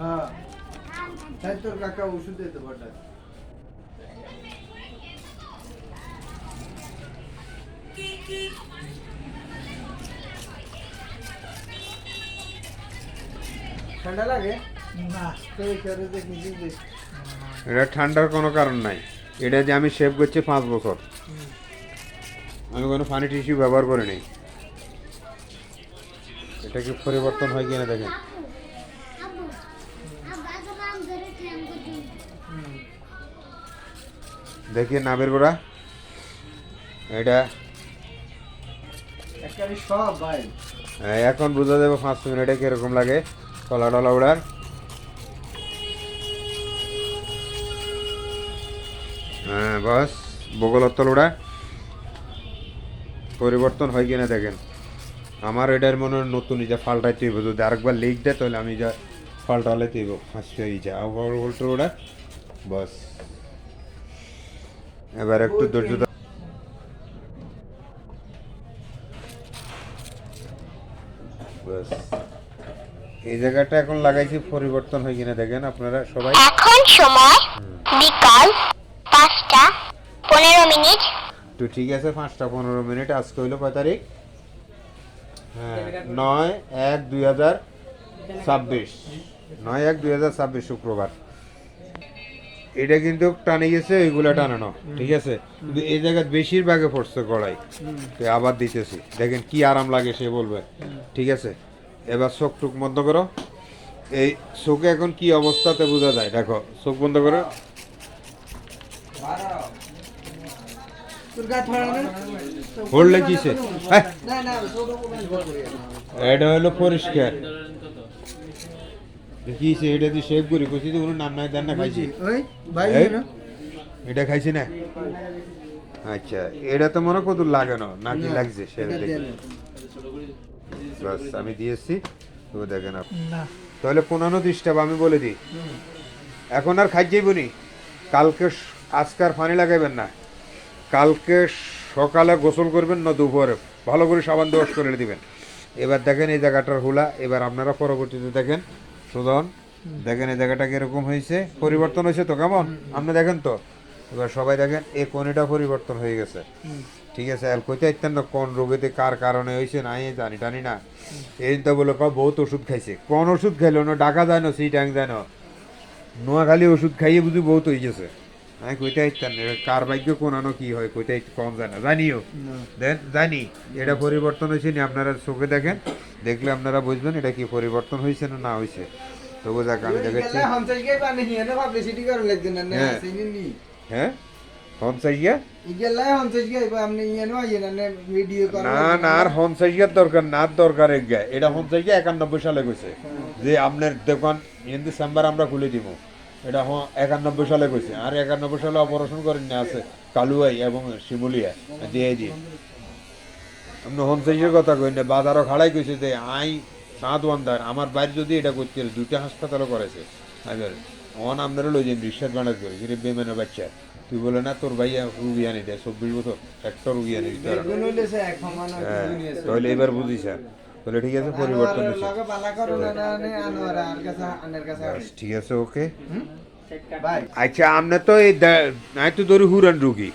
হ্যাঁ তাই তোর কাকা ওষুধ দিতে পারটা ঠান্ডা লাগে না তো করে দেখি দিদি এটা ঠান্ডার কোনো কারণ নাই। এটা যে আমি সেভ করছি 5 বছর, আমি কোনো পানি টিস্যু ব্যবহার করি নাই। এটা কি পরিবর্তন হয় কিনা দেখেন। দেখি নাবের গোড়া এটা একারে সব ভাই এখন বোঝা যাবে 5 মিনিটে কিরকম লাগে কলা টলা উড়ার। হ্যাঁ বাস বগলত্তল উড়া পরিবর্তন হয় কিনা দেখেন। আমার এটার মনে হয় নতুন যা ফাল্টাইতে হইব, যদি আরেকবার লিক দেয় তাহলে আমি যা ফাল্টালে তৈব ফাঁসতে হয়ে যা উল্টো ওটা বাস। এবার একটু ধৈর্য বাস। এই জায়গাটা এখন লাগাইছি, পরিবর্তন হয় কিনা দেখেন আপনারা সবাই। এখন সময় বিকাল 5:15 তো ঠিক আছে 5:15। আজকে হইলো কয় তারিখ? হ্যাঁ 9/1/2026, 9/1/2026 শুক্রবার। এটা কিন্তু টানে গেছে, এইগুলা টানানো ঠিক আছে, কিন্তু এই জায়গায় বেশিরভাগে পড়ছে গড়াই। তো আবার দিতেছি, দেখেন কি আরাম লাগে সে বলবে। ঠিক আছে, এবার চোখ টুক বন্ধ করো। এই চোখে এখন কি অবস্থাতে বোঝা যায় দেখো, চোখ বন্ধ করো। পড়লে কিসে এটা হলো পরিষ্কার কিসে, এটা দিয়ে শেভ করি কইছি তো কোনো নাম নাই দেন না খাইছি এটা খাইছি না। আচ্ছা এটা তো মনে কত লাগানো নাকি লাগছে সে বাস আমি দিয়েছি তো দেখেন তাহলে 15-30টা আমি বলে দিই। এখন আর খাইছেই বনি, কালকে আজকার পানি লাগাইবেন না, কালকে সকালে গোসল করবেন না দুপুরে ভালো করে সাবান দিয়ে ওয়াশ করে দিবেন। এবার দেখেন এই জায়গাটার হুলা, এবার আপনারা পরবর্তীতে দেখেন সুদন দেখেন এই জায়গাটা কিরকম হয়েছে, পরিবর্তন হয়েছে তো কেমন আপনি দেখেন তো। এবার সবাই দেখেন এই কোণটা পরিবর্তন হয়ে গেছে। ঠিক আছে, আর কইতে ইত্যান্ত কোন রোগেতে কার কারণে হয়েছে না জানি টানি না। এই তো বলে বহুত ওষুধ খাইছে, কোন ওষুধ খাইলো না ডাকা যায় না সেই ট্যাং যায় না, নোয়াখালী ওষুধ খাইয়ে বুঝি বহুত হয়ে গেছে। আমি কইতে ইত্যান কার ভাগ্য কোন আনো কি হয় কইতে কম যায় না, জানিও দেন জানি এটা পরিবর্তন হয়েছে নি। আপনারা চোখে দেখেন, দেখলে আপনারা বুঝবেন এটা কি পরিবর্তন হয়েছে না না হয়েছে। তো বোঝাক আমি দেখেছি হ্যাঁ না না আর হনসাইয়ার দরকার না, দরকার এটা হনসাইয়া 91 সালে গেছে যে আপনার দোকান ডিসেম্বর আমরা খুলে দিব, এটা 91 সালে গেছে। আর 91 সালে অপারেশন করেন না আছে কালুয়াই এবং শিমুলিয়া দিয়ে দিয়ে আপনি হনসাইয়ের কথা কই না, বাজারও খাড়াই কইছে যে আই সাত ওয়ান্দার আমার বাইরে যদি এটা করতে 2টা হাসপাতালও করেছে। অন আপনারা লই যান রিক্সার বানাজ করে গিয়ে বেমেনের বাচ্চা তুই বলে না তোর ভাইয়া রুগী আনি দেয় 24 বছর একটা রুগী আনি দিতে তাহলে এবার বুঝিস তাহলে ঠিক আছে পরিবর্তন ঠিক আছে ওকে। আচ্ছা আপনি তো এই নাই তো ধরি হুরান রুগী,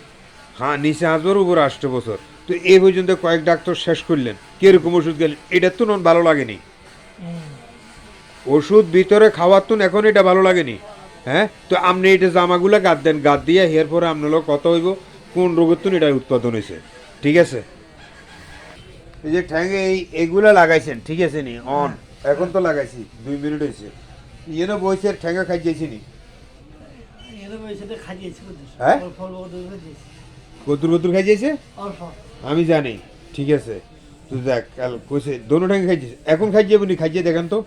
হ্যাঁ নিচে আসবার উপর 8 বছর, তো এই পর্যন্ত কয়েক ডাক্তার শেষ করলেন কিরকম ওষুধ গেলেন, এটা তো নন ভালো লাগেনি। ওষুধ ভিতরে খাওয়ার তো এখন এটা ভালো লাগেনি। হ্যাঁ তো আপনি এটা জামাগুলা গাদ দেন, গাদ দিয়ে এর পরে আপনার কত হইব কোন রোগের তো এটা উৎপাদন হয়েছে। ঠিক আছে, এই যে ঠ্যাঙ্গে এইগুলা লাগাইছেন ঠিক আছে নি অন এখন তো লাগাইছি 2 মিনিট হয়েছে ইয়ে না বইছে ঠ্যাঙ্গা খাই যাইছি নি হ্যাঁ কতুর কতুর খাই যাইছে আমি জানি। ঠিক আছে তুই দেখ কাল কইছে দোনো ঠ্যাঙ্গে খাই যাইছে, এখন খাই যাবো নি, খাই যাই দেখান তো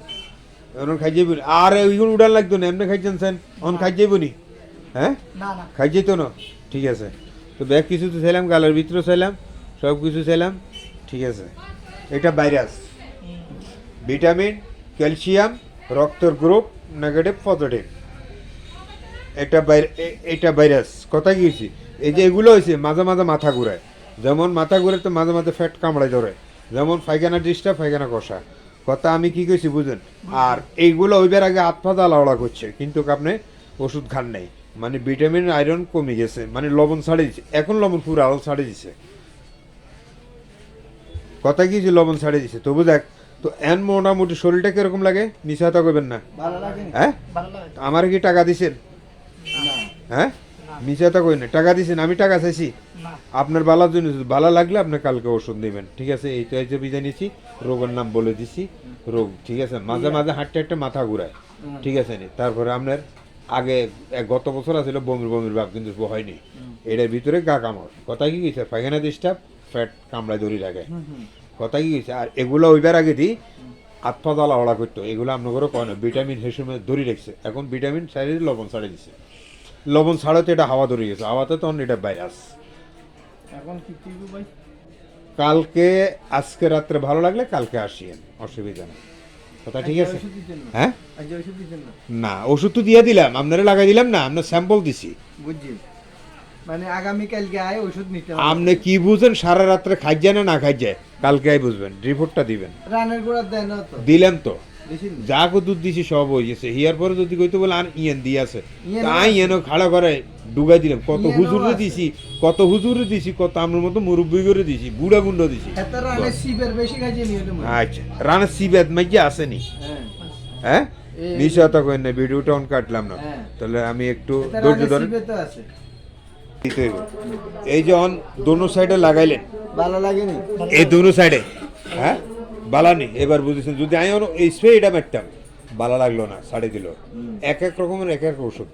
এখন খাই যাইব আর ওইগুলো উড়ান লাগতো না এমনি খাইছেন সেন অন খাই যাইব নি হ্যাঁ খাই যাইতো না। ঠিক আছে তো ব্যাগ কিছু তো চাইলাম, গালের ভিতরে চাইলাম, সব কিছু চাইলাম। ঠিক আছে এটা ভাইরাস, ভিটামিন ক্যালসিয়াম রক্তের গ্রুপ নেগেটিভ পজিটিভ, এটা ভাইরাস কথা গিয়েছি। এই যে এগুলো হয়েছে মাঝে মাঝে মাথা ঘুরায়, যেমন মাথা ঘুরে তো মাঝে মাঝে ফ্যাট কামড়ায় ধরে, যেমন পায়খানা ডিস্টার্ব পায়খানা কষা কথা আমি কি কইছি বুঝেন, আর এইগুলো ওইবার আগে হাত পা জ্বালা করছে, কিন্তু আপনি ওষুধ খান নাই, মানে ভিটামিন আয়রন কমে গেছে, মানে লবণ ছাড়ে দিচ্ছে, এখন লবণ পুরো আলো ছাড়ে দিচ্ছে, কথা কি যে লবণ ছাড়ে দিচ্ছে, তবু দেখ তো এন মোটামুটি শরীরটা কিরকম লাগে, মিশাতা করবেন না, ভালো লাগে হ্যাঁ ভালো লাগে আমার কি টাকা দিছেন, না হ্যাঁ মিশাতা কই না, টাকা দিছেন, আমি টাকা চাইছি না আপনার বালার জন্য, ভালো লাগলে আপনি কালকে ওষুধ দিবেন, ঠিক আছে, এই তো এই যে বিদায় নিচ্ছি, রোগের নাম বলে দিছি, রোগ ঠিক আছে, মাঝে মাঝে হাঁটতে হাঁটতে মাথা ঘুরায়, ঠিক আছে নি, তারপরে আপনার আগে গত বছর আছিল বমির বমির ভাব, কিন্তু হয়নি, এটার ভিতরে গা কামড়, কথা কি গেছে, পায়খানা ডিস্টার্ব, ফ্যাট কামড়ায় দড়ি লাগে, কথা কি গেছে, আর এগুলো ওইবার আগে দিই আত্মা জ্বালা ওড়া করতো, এগুলো আপনাদেরও কয় না, ভিটামিন সেই সময় ধরে রাখছে, এখন ভিটামিন ছাড়িয়ে লবণ ছাড়িয়ে দিচ্ছে, লবণ ছাড়াতে এটা হাওয়া ধরে গেছে, হাওয়াতে তখন এটা ভাইরাস। এখন কি কি ভাই কালকে আজকে রাত্রে ভালো লাগলে কালকে আসিয়েন, অসুবিধা নেই, কথা ঠিক আছে, ওষুধ দিতেন না হ্যাঁ আজ ওষুধ দিতেন না না ওষুধ তো দিয়ে দিলাম, আপনারা লাগাই দিলাম না, আপনার স্যাম্পল দিছি, বুঝছি মানে আগামী কালকে আয় ওষুধ নিতে হবে আপনি কি বুঝেন সারা রাত্রে খাই যায় না খাই যায়, কালকে আই বুঝবেন, রিপোর্টটা দিবেন, রানের গোড়া দেয় না তো দিলেন তো, বেশি না। যা কো দুধ দিছি সব হয়ে গেছে, হিয়ার পরে যদি কইতে বলে আর ইয়েন দিয়ে আছে, ইয়েন তাই ইয়েন খাড়া করে ডুগাই দিলাম, কত ইয়েনও হুজুরে আছে। দিছি, কত হুজুরে দিছি, কত আমার মতো মুরব্বী করে দিছি, বুড়া গুন্ড দিছি, এত রানের শিবের বেশি খাইছে নিয়ে তো আচ্ছা রানের সিবেদ মাইয়া আসেনি, হ্যাঁ হ্যাঁ এই- নিশ্চয়তা করেন না, ভিডিওটা অন কাটলাম না, হ্যাঁ। তাহলে আমি একটু এত ধৈর্য রানের ধরেন, শিবে তো আছে দিতে হইব। এই যে অন দোনো সাইডে লাগাইলেন, ভালো লাগেনি এই দোনো সাইডে, হ্যাঁ বালানি, এবার বুঝেছেন, যদি আমি এই স্প্রে এটা মারতাম বালা লাগলো না, ছাড়ে দিল, এক এক রকমের এক এক ওষুধ,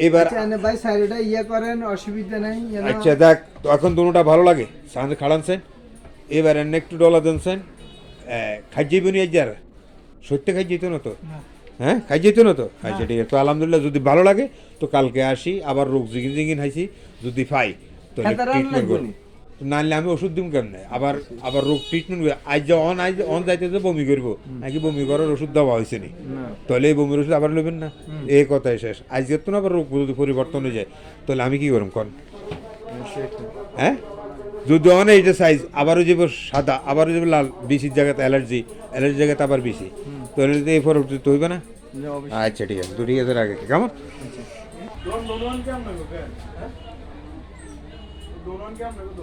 এবার আচ্ছা এনে ভাই সাইডটা ইয়ে করেন অসুবিধা নাই যেন- আচ্ছা দেখ এখন দোনোটা ভালো লাগে, সামনে খাড়ানছেন, এবার এনে একটু ডলা দেনছেন, খাই যাইব নি আজ, সত্যি খাই যেত না তো, হ্যাঁ খাই যেত না তো, আচ্ছা ঠিক আছে, তো আলহামদুলিল্লাহ যদি ভালো লাগে তো কালকে আসি, আবার রোগ জিগিন জিগিন হাইছি, যদি পাই তো হ্যাঁ, তারা ট্রিটমেন্ট লাগবে করবো, নি। নাহলে আমি ওষুধ দিব কেমনে, আবার আবার রোগ ট্রিটমেন্ট আজ অন যাইতে যে বমি করবো, নাকি বমি করার ওষুধ দেওয়া হয়েছে নি, না তাহলে এই বমির ওষুধ আবার নেবেন না, এই কথাই শেষ, আজকে তো না আবার রোগ যদি পরিবর্তন হয়ে যায়, তাহলে আমি কি করব কন, হ্যাঁ যদি অনেক এইটা সাইজ আবারও যাব সাদা, আবারও যাব লাল, বিসির জায়গাতে অ্যালার্জি, অ্যালার্জি জায়গাতে আবার বিসি, তাহলে তো এই ফরক তো হইবে না, না, অবশ্যই। আচ্ছা ঠিক আছে, তো ঠিক আছে রাখে কেমন, দোন কেমন লাগবে? হ্যাঁ? দোন কেমন লাগবে?